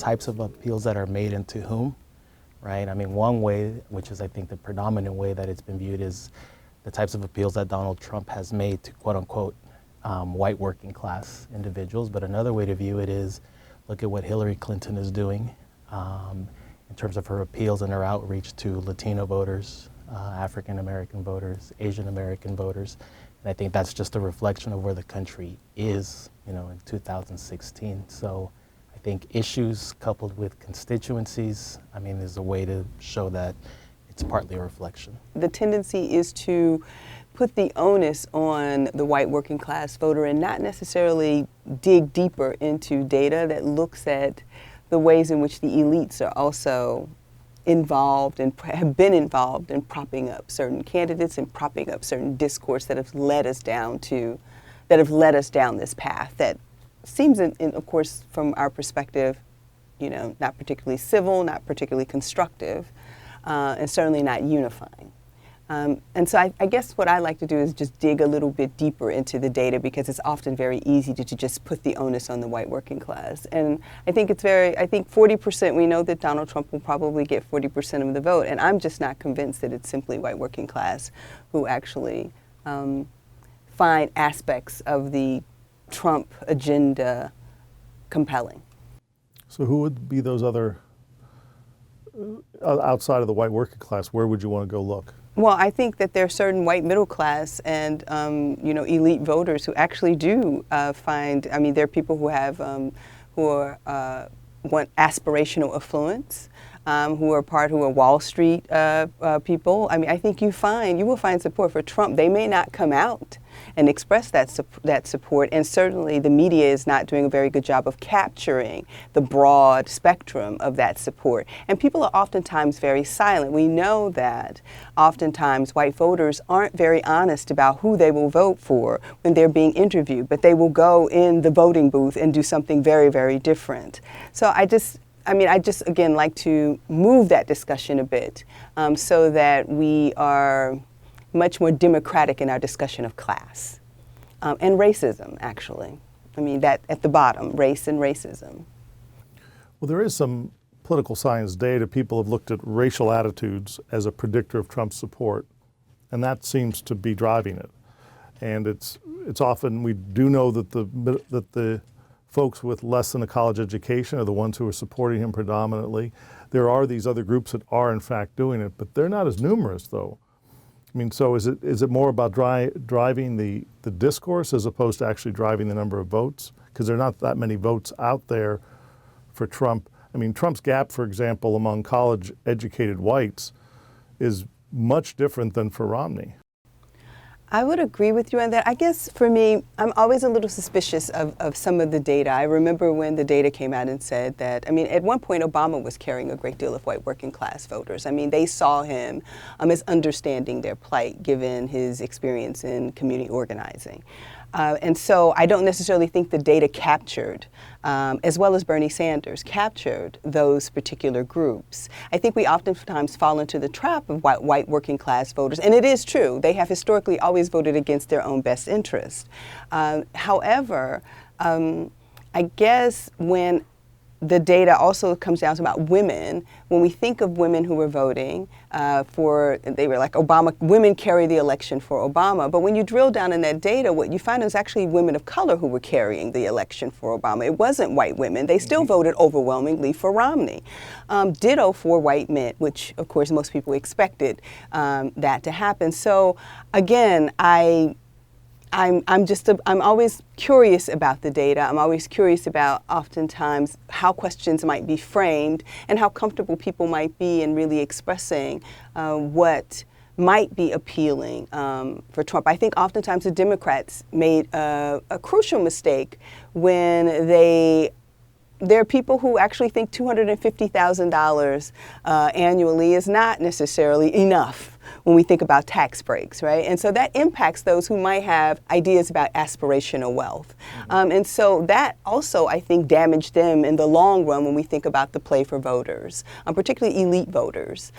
types of appeals that are made and to whom, right? I mean, one way, which is I think the predominant way that it's been viewed, is the types of appeals that Donald Trump has made to quote unquote white working class individuals. But another way to view it is look at what Hillary Clinton is doing in terms of her appeals and her outreach to Latino voters, African American voters, Asian American voters. And I think that's just a reflection of where the country is, you know, in 2016. So I think issues coupled with constituencies, I mean, is a way to show that it's partly a reflection. The tendency is to put the onus on the white working class voter and not necessarily dig deeper into data that looks at the ways in which the elites are also involved and have been involved in propping up certain candidates and propping up certain discourse that have led us down this path that seems, of course, from our perspective, you know, not particularly civil, not particularly constructive, and certainly not unifying. And so I guess what I like to do is just dig a little bit deeper into the data because it's often very easy to just put the onus on the white working class. And I think it's I think 40%, we know that Donald Trump will probably get 40% of the vote, and I'm just not convinced that it's simply white working class who actually find aspects of the Trump agenda compelling. So who would be those other, outside of the white working class, where would you want to go look? Well, I think that there are certain white middle class and you know, elite voters who actually do find. I mean, there are people who have want aspirational affluence, who are Wall Street people. I mean, I think you will find support for Trump. They may not come out and express that support, and certainly the media is not doing a very good job of capturing the broad spectrum of that support. And people are oftentimes very silent. We know that oftentimes white voters aren't very honest about who they will vote for when they're being interviewed, but they will go in the voting booth and do something very, very different. So I just again like to move that discussion a bit so that we are much more democratic in our discussion of class and racism, actually. I mean, that at the bottom, race and racism. Well, there is some political science data. People have looked at racial attitudes as a predictor of Trump's support, and that seems to be driving it. And it's often, we do know that the folks with less than a college education are the ones who are supporting him predominantly. There are these other groups that are in fact doing it, but they're not as numerous though. I mean, so is it more about driving the discourse as opposed to actually driving the number of votes? Because there are not that many votes out there for Trump. I mean, Trump's gap, for example, among college-educated whites is much different than for Romney. I would agree with you on that. I guess for me, I'm always a little suspicious of some of the data. I remember when the data came out and said that, I mean, at one point Obama was carrying a great deal of white working class voters. I mean, they saw him as understanding their plight given his experience in community organizing. And so I don't necessarily think the data captured, as well as Bernie Sanders, captured those particular groups. I think we oftentimes fall into the trap of white working class voters, and it is true. They have historically always voted against their own best interest. However, I guess when the data also comes down to about women. When we think of women who were voting they were like Obama, women carry the election for Obama. But when you drill down in that data, what you find is actually women of color who were carrying the election for Obama. It wasn't white women. They still voted overwhelmingly for Romney. Ditto for white men, which of course most people expected that to happen. So again, I'm always curious about the data. I'm always curious about oftentimes how questions might be framed and how comfortable people might be in really expressing what might be appealing for Trump. I think oftentimes the Democrats made a crucial mistake when there are people who actually think $250,000 annually is not necessarily enough when we think about tax breaks, right? And so that impacts those who might have ideas about aspirational wealth. And so that also, I think, damaged them in the long run when we think about the play for voters, particularly elite voters,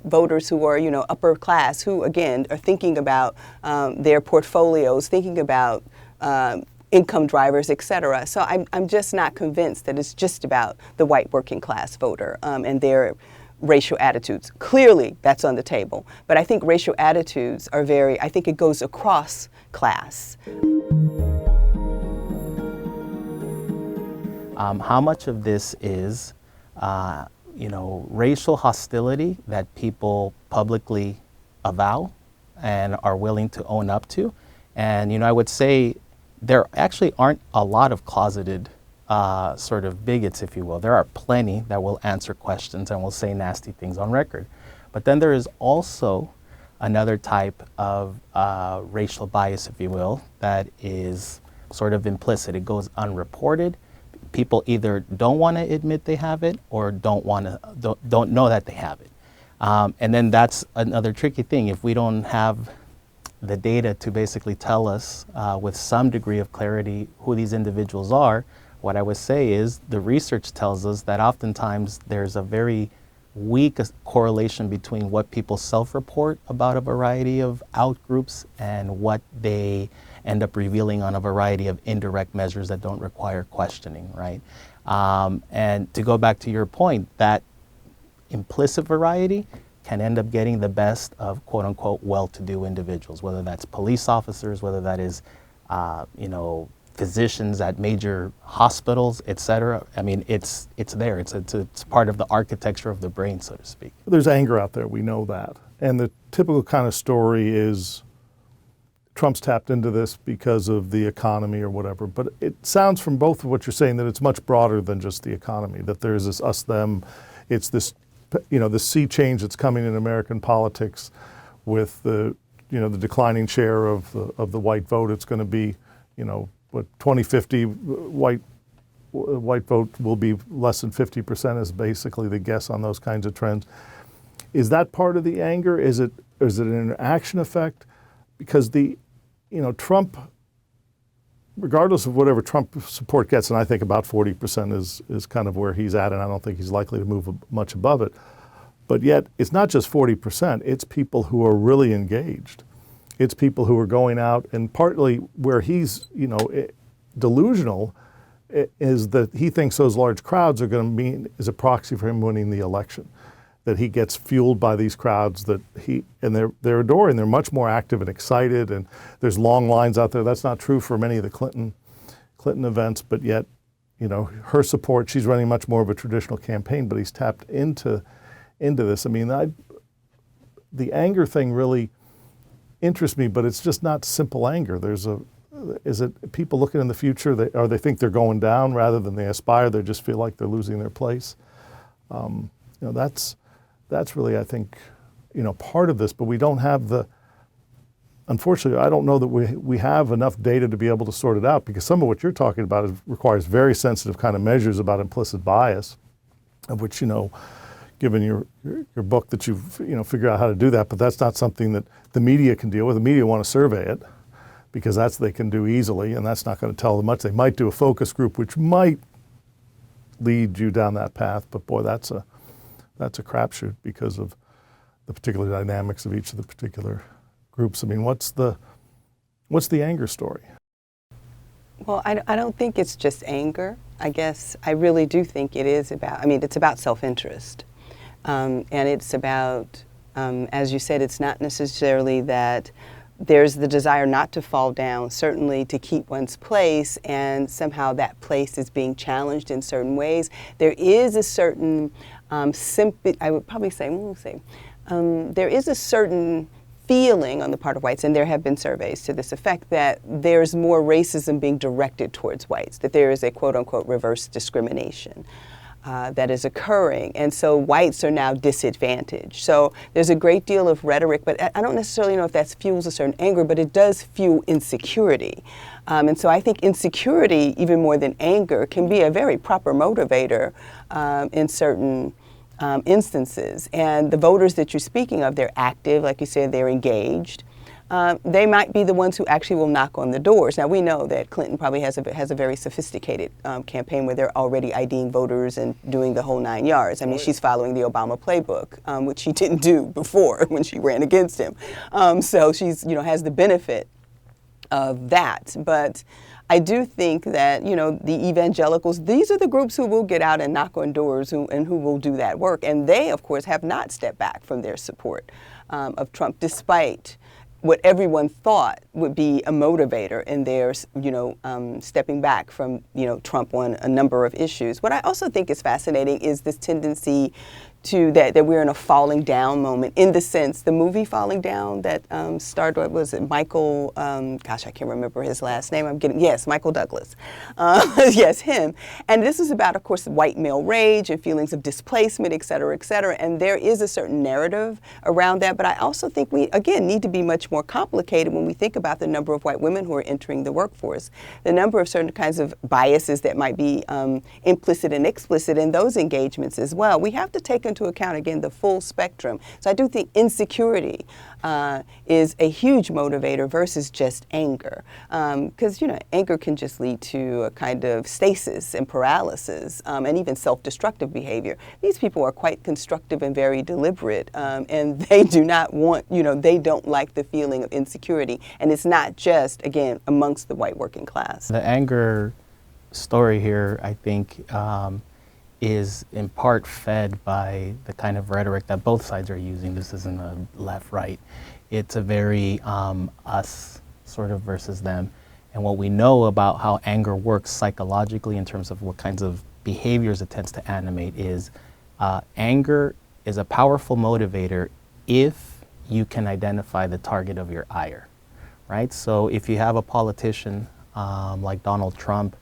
voters who are, upper class, who, again, are thinking about their portfolios, thinking about income drivers, et cetera. So I'm just not convinced that it's just about the white working class voter and their racial attitudes. Clearly, that's on the table. But I think racial attitudes are I think it goes across class. How much of this is, racial hostility that people publicly avow and are willing to own up to? And, I would say there actually aren't a lot of closeted sort of bigots, if you will. There are plenty that will answer questions and will say nasty things on record. But then there is also another type of racial bias, if you will, that is sort of implicit. It goes unreported. People either don't want to admit they have it or don't know that they have it. And then that's another tricky thing. If we don't have the data to basically tell us with some degree of clarity who these individuals are, what I would say is the research tells us that oftentimes there's a very weak correlation between what people self-report about a variety of outgroups and what they end up revealing on a variety of indirect measures that don't require questioning, right? And to go back to your point, that implicit variety can end up getting the best of quote unquote well-to-do individuals, whether that's police officers, whether that is, physicians at major hospitals, et cetera. I mean, it's there. It's part of the architecture of the brain, so to speak. There's anger out there, we know that. And the typical kind of story is Trump's tapped into this because of the economy or whatever. But it sounds from both of what you're saying that it's much broader than just the economy, that there's this us, them. It's this, the sea change that's coming in American politics with the declining share of the white vote. It's going to be, 2050 white vote will be less than 50% is basically the guess on those kinds of trends. Is that part of the anger? Is it an interaction effect? Because Trump, regardless of whatever Trump support gets, and I think about 40% is kind of where he's at, and I don't think he's likely to move much above it. But yet, it's not just 40%, it's people who are really engaged. It's people who are going out, and partly where he's, delusional is that he thinks those large crowds are going to mean is a proxy for him winning the election. That he gets fueled by these crowds and they're adoring. They're much more active and excited, and there's long lines out there. That's not true for many of the Clinton events, but yet, her support, she's running much more of a traditional campaign, but he's tapped into this. I mean, the anger thing really interests me, but it's just not simple anger. Is it people looking in the future, or they think they're going down rather than they aspire, they just feel like they're losing their place? That's really, I think, part of this, but we don't have unfortunately, I don't know that we have enough data to be able to sort it out, because some of what you're talking about requires very sensitive kind of measures about implicit bias, of which, given your book that you've, figured out how to do that, but that's not something that the media can deal with. The media want to survey it because they can do easily, and that's not going to tell them much. They might do a focus group, which might lead you down that path, but boy, that's a crapshoot because of the particular dynamics of each of the particular groups. I mean, what's the anger story? Well, I don't think it's just anger. I guess I really do think it is it's about self-interest. And it's about, as you said, it's not necessarily that there's the desire not to fall down, certainly to keep one's place, and somehow that place is being challenged in certain ways. There is a certain I would probably say, there is a certain feeling on the part of whites, and there have been surveys to this effect, that there's more racism being directed towards whites, that there is a quote-unquote reverse discrimination that is occurring, and so whites are now disadvantaged. So there's a great deal of rhetoric, but I don't necessarily know if that fuels a certain anger, but it does fuel insecurity. And so I think insecurity, even more than anger, can be a very proper motivator in certain instances. And the voters that you're speaking of, they're active, like you said, they're engaged. They might be the ones who actually will knock on the doors. Now, we know that Clinton probably has a very sophisticated campaign where they're already IDing voters and doing the whole 9 yards. I mean, she's following the Obama playbook, which she didn't do before when she ran against him. So she's, has the benefit of that. But I do think that, the evangelicals, these are the groups who will get out and knock on doors and who will do that work. And they, of course, have not stepped back from their support of Trump, despite what everyone thought would be a motivator in their, stepping back from, Trump on a number of issues. What I also think is fascinating is this tendency to that we're in a falling down moment, in the sense, the movie Falling Down that starred, what was it, Michael, I can't remember his last name. Yes, Michael Douglas. Yes, him. And this is about, of course, white male rage and feelings of displacement, et cetera, et cetera. And there is a certain narrative around that. But I also think we, again, need to be much more complicated when we think about the number of white women who are entering the workforce, the number of certain kinds of biases that might be implicit and explicit in those engagements as well. We have to take into account, again, the full spectrum. So I do think insecurity is a huge motivator versus just anger. Because, anger can just lead to a kind of stasis and paralysis and even self-destructive behavior. These people are quite constructive and very deliberate, and they do not want, they don't like the feeling of insecurity. And it's not just, again, amongst the white working class. The anger story here, I think, is in part fed by the kind of rhetoric that both sides are using. This isn't a left-right. It's a very us sort of versus them. And what we know about how anger works psychologically in terms of what kinds of behaviors it tends to animate is anger is a powerful motivator if you can identify the target of your ire, right? So if you have a politician like Donald Trump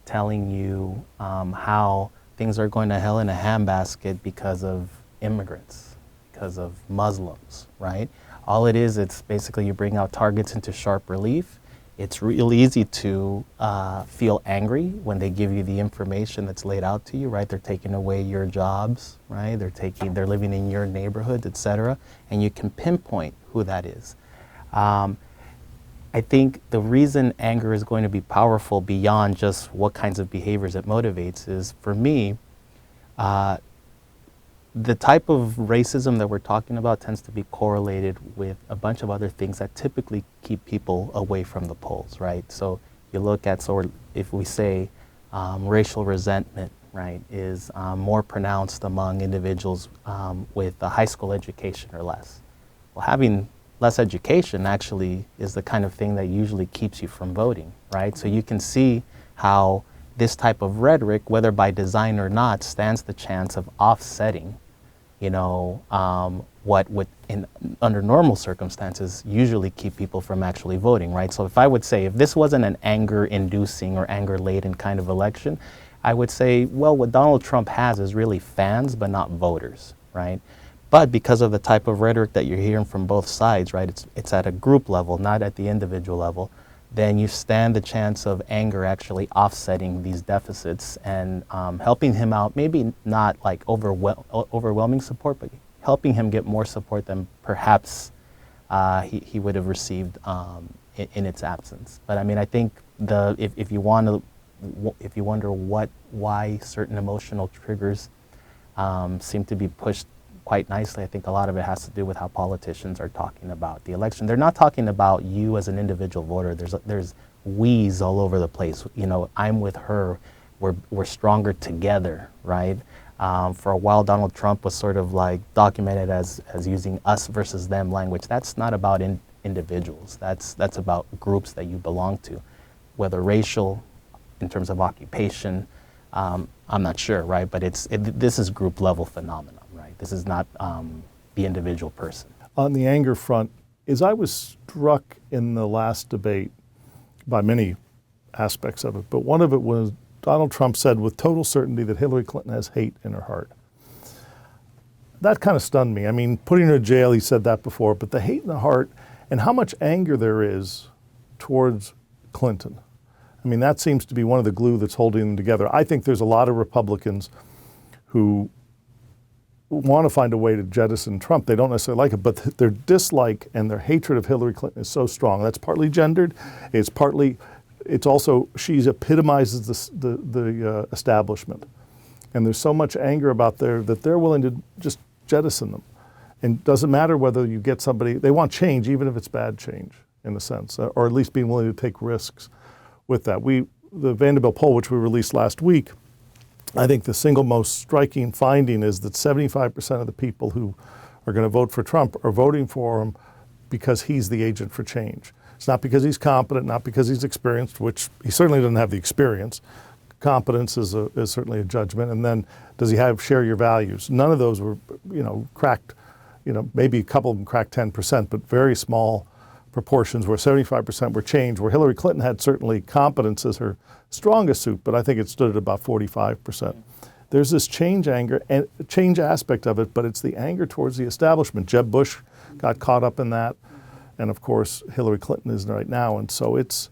telling you how things are going to hell in a handbasket because of immigrants, because of Muslims, right? All it is, it's basically you bring out targets into sharp relief. It's real easy to feel angry when they give you the information that's laid out to you, right? They're taking away your jobs, right? They're living in your neighborhood, et cetera, and you can pinpoint who that is. I think the reason anger is going to be powerful beyond just what kinds of behaviors it motivates is, for me, the type of racism that we're talking about tends to be correlated with a bunch of other things that typically keep people away from the polls, right? So you look at, if we say racial resentment, right, is more pronounced among individuals with a high school education or less. Well, having less education actually is the kind of thing that usually keeps you from voting, right? So you can see how this type of rhetoric, whether by design or not, stands the chance of offsetting, what would, under normal circumstances, usually keep people from actually voting, right? So if I would say, if this wasn't an anger-inducing or anger-laden kind of election, I would say, well, what Donald Trump has is really fans, but not voters, right? But because of the type of rhetoric that you're hearing from both sides, right, it's at a group level, not at the individual level, then you stand the chance of anger actually offsetting these deficits and helping him out, maybe not like overwhelming support, but helping him get more support than perhaps he would have received in its absence. But I mean, I think if you wonder why certain emotional triggers seem to be pushed quite nicely, I think a lot of it has to do with how politicians are talking about the election. They're not talking about you as an individual voter. There's we's all over the place. I'm with her. We're stronger together, right? For a while, Donald Trump was sort of like documented as using us versus them language. That's not about individuals. That's about groups that you belong to, whether racial, in terms of occupation. I'm not sure, right? But this is group level phenomenon. This is not the individual person. On the anger front, as I was struck in the last debate by many aspects of it, but one of it was Donald Trump said with total certainty that Hillary Clinton has hate in her heart. That kind of stunned me. I mean, putting her in jail, he said that before, but the hate in the heart and how much anger there is towards Clinton. I mean, that seems to be one of the glue that's holding them together. I think there's a lot of Republicans who want to find a way to jettison Trump. They don't necessarily like it, but their dislike and their hatred of Hillary Clinton is so strong. That's partly gendered. It's also, she epitomizes the establishment. And there's so much anger about there that they're willing to just jettison them. And it doesn't matter whether you get somebody, they want change, even if it's bad change. in a sense, or at least being willing to take risks with that. The Vanderbilt poll, which we released last week, I think the single most striking finding is that 75% of the people who are going to vote for Trump are voting for him because he's the agent for change. It's not because he's competent, not because he's experienced, which he certainly doesn't have the experience. Competence is certainly a judgment. And then, does he share your values? None of those were, cracked. Maybe a couple of them cracked 10%, but very small proportions where 75% were change. Where Hillary Clinton had certainly competence as her strongest suit, but I think it stood at about 45%. There's this change aspect of it, but it's the anger towards the establishment. Jeb Bush got caught up in that, and of course Hillary Clinton is right now. And so it's,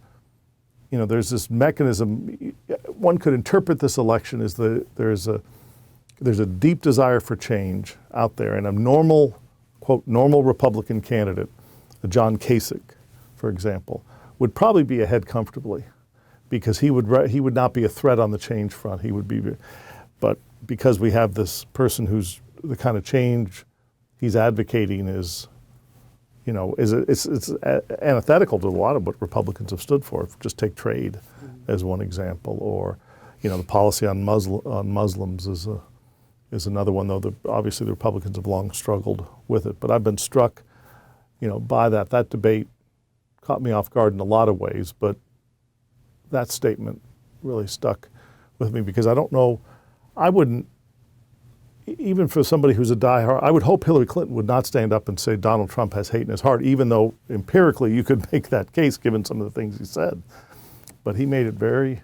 there's this mechanism. One could interpret this election as there's a deep desire for change out there, and a normal, quote, normal Republican candidate, John Kasich, for example, would probably be ahead comfortably, because he would not be a threat on the change front. He would be, but because we have this person who's the kind of change he's advocating is antithetical to a lot of what Republicans have stood for. Just take trade as one example, or the policy on Muslims is another one. Though obviously the Republicans have long struggled with it. But I've been struck, by that. That debate caught me off guard in a lot of ways, but that statement really stuck with me, because I don't know, I wouldn't, even for somebody who's a diehard, I would hope Hillary Clinton would not stand up and say Donald Trump has hate in his heart, even though empirically you could make that case given some of the things he said. But he made it very,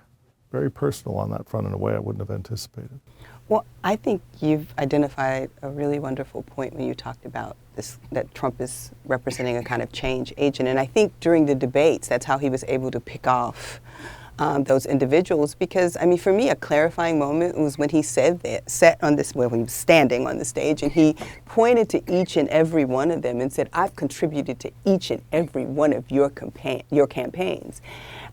very personal on that front in a way I wouldn't have anticipated. Well, I think you've identified a really wonderful point when you talked about this, that Trump is representing a kind of change agent. And I think during the debates, that's how he was able to pick off those individuals, because, for me, a clarifying moment was when he said that, when he was standing on the stage, and he pointed to each and every one of them and said, I've contributed to each and every one of your campaigns.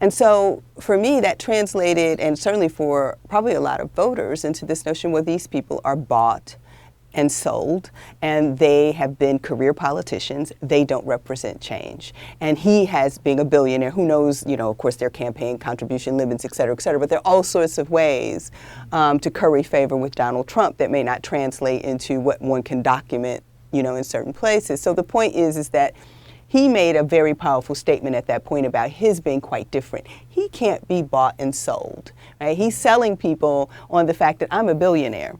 And so for me, that translated, and certainly for probably a lot of voters, into this notion where these people are bought and sold, and they have been career politicians. They don't represent change. And he has, being a billionaire, who knows, of course, their campaign contribution limits, et cetera, but there are all sorts of ways to curry favor with Donald Trump that may not translate into what one can document, in certain places. So the point is that he made a very powerful statement at that point about his being quite different. He can't be bought and sold, right? He's selling people on the fact that I'm a billionaire.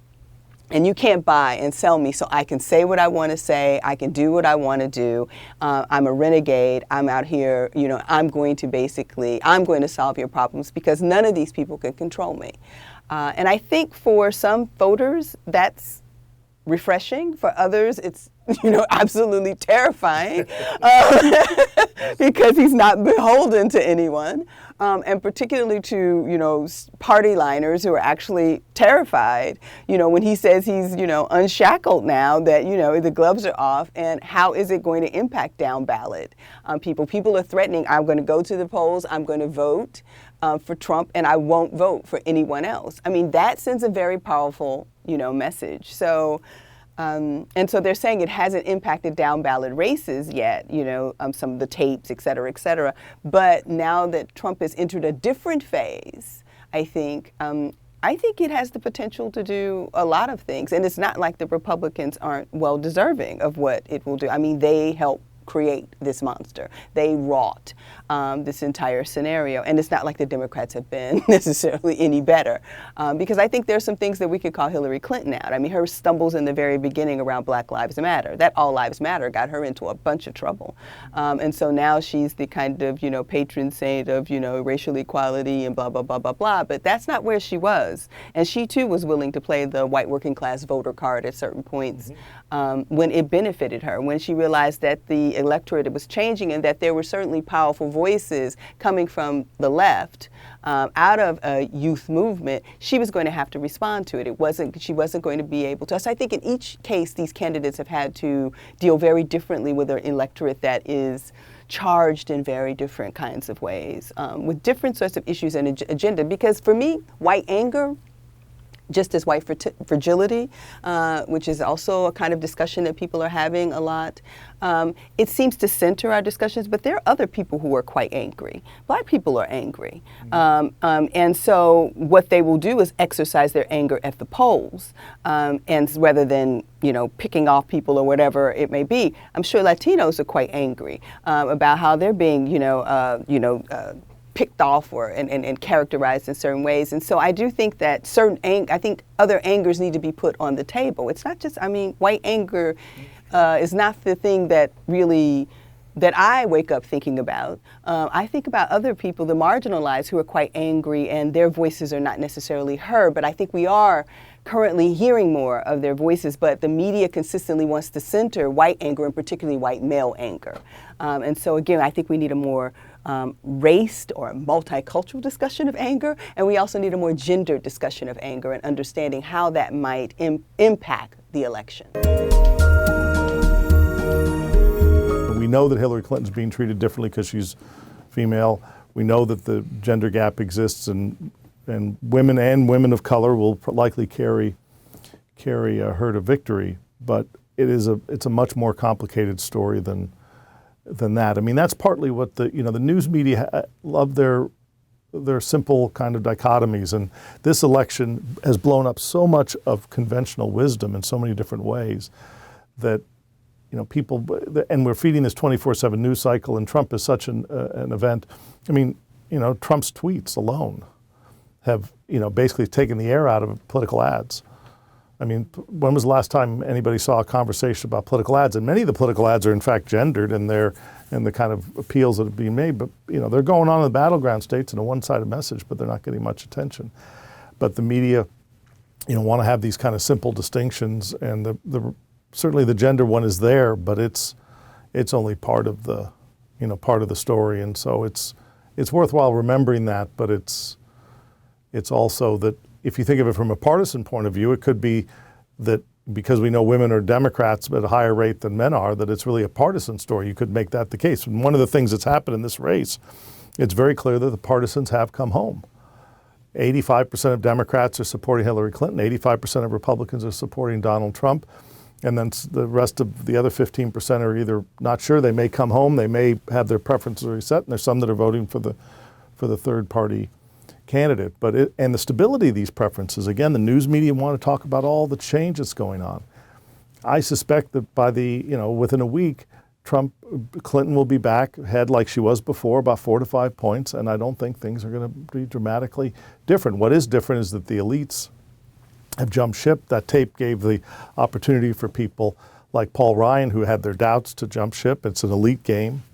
And you can't buy and sell me, so I can say what I want to say, I can do what I want to do. I'm a renegade, I'm out here, I'm going to solve your problems, because none of these people can control me. And I think for some voters, that's refreshing. For others, it's absolutely terrifying, because he's not beholden to anyone. And particularly to, party liners who are actually terrified, when he says he's, unshackled now, that, the gloves are off, and how is it going to impact down ballot people? People are threatening, I'm going to go to the polls, I'm going to vote for Trump, and I won't vote for anyone else. That sends a very powerful, message. So, and so they're saying it hasn't impacted down ballot races yet, some of the tapes, et cetera, but now that Trump has entered a different phase, I think it has the potential to do a lot of things. And it's not like the Republicans aren't well deserving of what it will do. They help create this monster. They wrought this entire scenario. And it's not like the Democrats have been necessarily any better. Because I think there's some things that we could call Hillary Clinton out. Her stumbles in the very beginning around Black Lives Matter, that All Lives Matter got her into a bunch of trouble. And so now she's the kind of, patron saint of, racial equality and blah, blah, blah, blah, blah. But that's not where she was. And she too was willing to play the white working class voter card at certain points when it benefited her, when she realized that the electorate was changing and that there were certainly powerful voices coming from the left out of a youth movement. She was going to have to respond to it. She wasn't going to be able to. So I think in each case, these candidates have had to deal very differently with an electorate that is charged in very different kinds of ways, with different sorts of issues and agenda. Because for me, white anger just as white fragility, which is also a kind of discussion that people are having a lot. It seems to center our discussions, but there are other people who are quite angry. Black people are angry. And so what they will do is exercise their anger at the polls. And rather than, picking off people or whatever it may be, I'm sure Latinos are quite angry about how they're being, picked off and characterized in certain ways. And so I do think that I think other angers need to be put on the table. It's not just, white anger is not the thing that I wake up thinking about. I think about other people, the marginalized, who are quite angry and their voices are not necessarily heard, but I think we are currently hearing more of their voices, but the media consistently wants to center white anger and particularly white male anger. And so again, I think we need a more raced or multicultural discussion of anger, and we also need a more gendered discussion of anger and understanding how that might impact the election. We know that Hillary Clinton's being treated differently because she's female. We know that the gender gap exists, and women of color will likely carry her to victory. But it's a much more complicated story than that. That's partly what the news media love their simple kind of dichotomies, and this election has blown up so much of conventional wisdom in so many different ways that people, and we're feeding this 24/7 news cycle, and Trump is such an event. Trump's tweets alone have basically taken the air out of political ads. When was the last time anybody saw a conversation about political ads? And many of the political ads are in fact gendered in the kind of appeals that are being made. But they're going on in the battleground states in a one-sided message, but they're not getting much attention. But the media, want to have these kind of simple distinctions, and certainly the gender one is there, but it's only part of the story. And so it's worthwhile remembering that. But it's also that, if you think of it from a partisan point of view, it could be that because we know women are Democrats at a higher rate than men are, that it's really a partisan story. You could make that the case. And one of the things that's happened in this race, it's very clear that the partisans have come home. 85% of Democrats are supporting Hillary Clinton, 85% of Republicans are supporting Donald Trump, and then the rest of the other 15% are either not sure, they may come home, they may have their preferences reset, and there's some that are voting for the third party candidate. And the stability of these preferences, again, the news media want to talk about all the change that's going on. I suspect that by within a week, Clinton will be back ahead like she was before, about 4 to 5 points, and I don't think things are going to be dramatically different. What is different is that the elites have jumped ship. That tape gave the opportunity for people like Paul Ryan, who had their doubts, to jump ship. It's an elite game.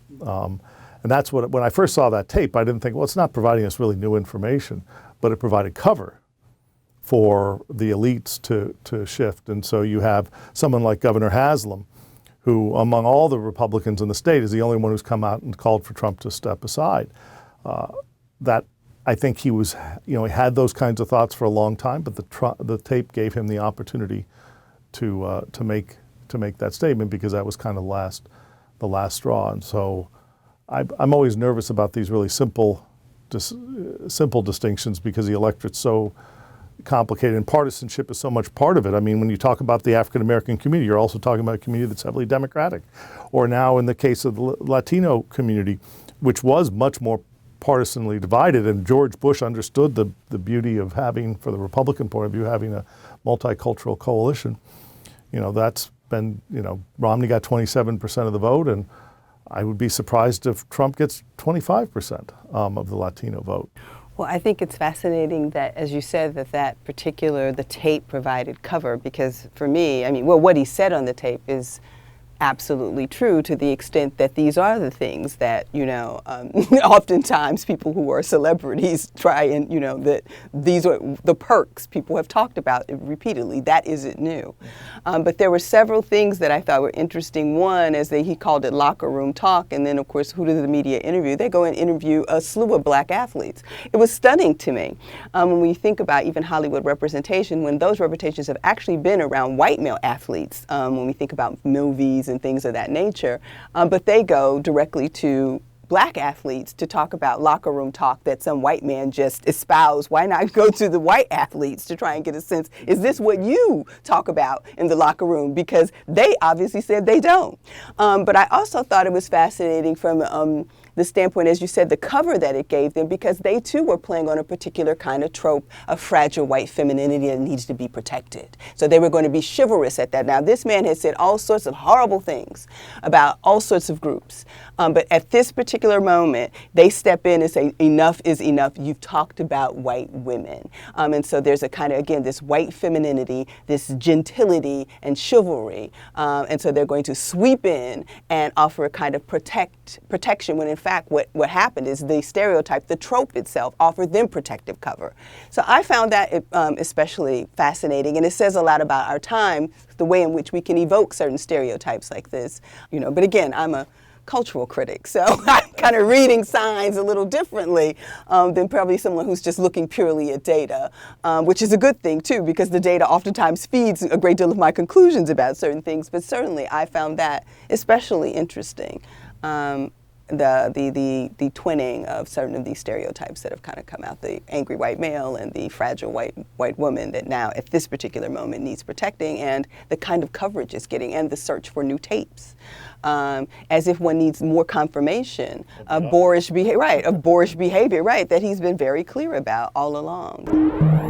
And that's when I first saw that tape, I didn't think, well, it's not providing us really new information, but it provided cover for the elites to shift. And so you have someone like Governor Haslam, who among all the Republicans in the state is the only one who's come out and called for Trump to step aside. That I think he was, he had those kinds of thoughts for a long time, but the tape gave him the opportunity to make that statement, because that was kind of the last straw. And so I'm always nervous about these really simple distinctions, because the electorate's so complicated and partisanship is so much part of it. When you talk about the African American community, you're also talking about a community that's heavily Democratic. Or now in the case of the Latino community, which was much more partisanly divided, and George Bush understood the beauty of having, for the Republican point of view, having a multicultural coalition. That's been, Romney got 27% of the vote, and I would be surprised if Trump gets 25% of the Latino vote. Well, I think it's fascinating that, as you said, the tape provided cover, because for me, what he said on the tape is absolutely true, to the extent that these are the things that, oftentimes people who are celebrities try and, that these are the perks people have talked about repeatedly. That isn't new. But there were several things that I thought were interesting. One is that he called it locker room talk. And then, of course, who does the media interview? They go and interview a slew of black athletes. It was stunning to me when we think about even Hollywood representation, when those representations have actually been around white male athletes, when we think about movies and things of that nature, but they go directly to black athletes to talk about locker room talk that some white man just espoused. Why not go to the white athletes to try and get a sense, is this what you talk about in the locker room? Because they obviously said they don't. But I also thought it was fascinating from the standpoint, as you said, the cover that it gave them, because they too were playing on a particular kind of trope of fragile white femininity that needs to be protected. So they were going to be chivalrous at that. Now, this man had said all sorts of horrible things about all sorts of groups. But at this particular moment, they step in and say, enough is enough. You've talked about white women. And so there's a kind of, again, this white femininity, this gentility and chivalry. And so they're going to sweep in and offer a kind of protection when in fact what happened is the stereotype, the trope itself, offered them protective cover. So I found that especially fascinating, and it says a lot about our time, the way in which we can evoke certain stereotypes like this. But again, I'm a cultural critic, so I'm kind of reading signs a little differently than probably someone who's just looking purely at data, which is a good thing too, because the data oftentimes feeds a great deal of my conclusions about certain things. But certainly I found that especially interesting. The twinning of certain of these stereotypes that have kind of come out, the angry white male and the fragile white woman that now at this particular moment needs protecting, and the kind of coverage it's getting, and the search for new tapes, as if one needs more confirmation of boorish behavior, that he's been very clear about all along.